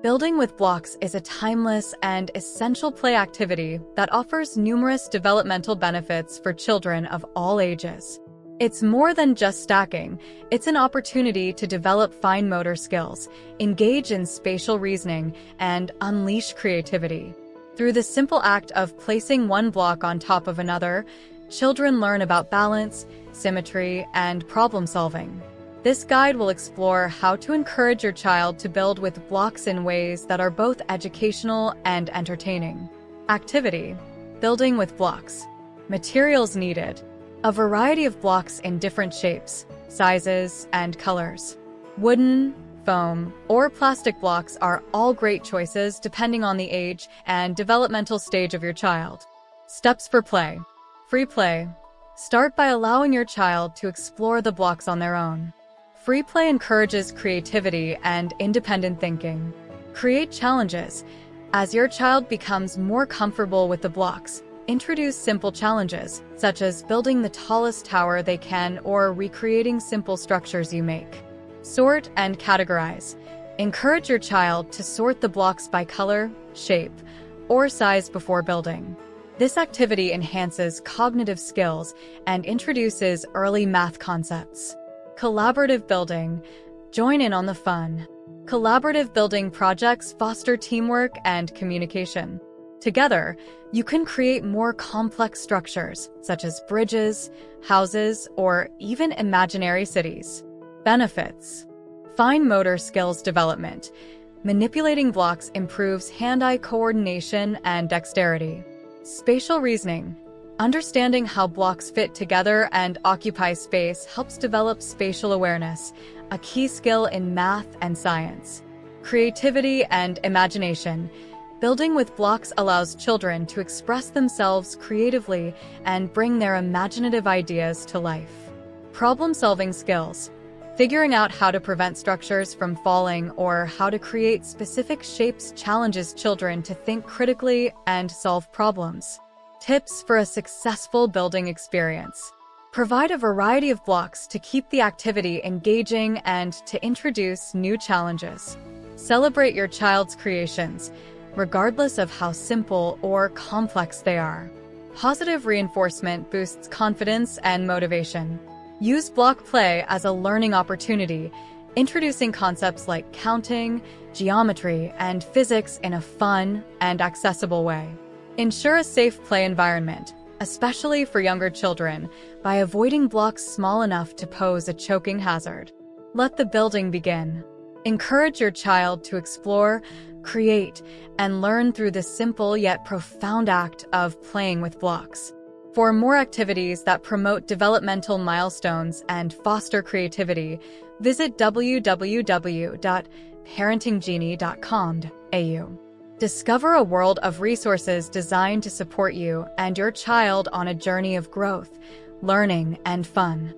Building with blocks is a timeless and essential play activity that offers numerous developmental benefits for children of all ages. It's more than just stacking. It's an opportunity to develop fine motor skills, engage in spatial reasoning, and unleash creativity. Through the simple act of placing one block on top of another, children learn about balance, symmetry, and problem solving. This guide will explore how to encourage your child to build with blocks in ways that are both educational and entertaining. Activity: building with blocks. Materials needed: a variety of blocks in different shapes, sizes, and colors. Wooden, foam, or plastic blocks are all great choices depending on the age and developmental stage of your child. Steps for play. Free play. Start by allowing your child to explore the blocks on their own. Free play encourages creativity and independent thinking. Create challenges. As your child becomes more comfortable with the blocks, introduce simple challenges, such as building the tallest tower they can or recreating simple structures you make. Sort and categorize. Encourage your child to sort the blocks by color, shape, or size before building. This activity enhances cognitive skills and introduces early math concepts. Collaborative building. Join in on the fun. Collaborative building projects foster teamwork and communication. Together, you can create more complex structures, such as bridges, houses, or even imaginary cities. Benefits: fine motor skills development. Manipulating blocks improves hand-eye coordination and dexterity. Spatial reasoning. Understanding how blocks fit together and occupy space helps develop spatial awareness, a key skill in math and science. Creativity and imagination. Building with blocks allows children to express themselves creatively and bring their imaginative ideas to life. Problem-solving skills. Figuring out how to prevent structures from falling or how to create specific shapes challenges children to think critically and solve problems. Tips for a successful building experience. Provide a variety of blocks to keep the activity engaging and to introduce new challenges. Celebrate your child's creations, regardless of how simple or complex they are. Positive reinforcement boosts confidence and motivation. Use block play as a learning opportunity, introducing concepts like counting, geometry, and physics in a fun and accessible way. Ensure a safe play environment, especially for younger children, by avoiding blocks small enough to pose a choking hazard. Let the building begin. Encourage your child to explore, create, and learn through the simple yet profound act of playing with blocks. For more activities that promote developmental milestones and foster creativity, visit www.parentinggenie.com.au. Discover a world of resources designed to support you and your child on a journey of growth, learning, and fun.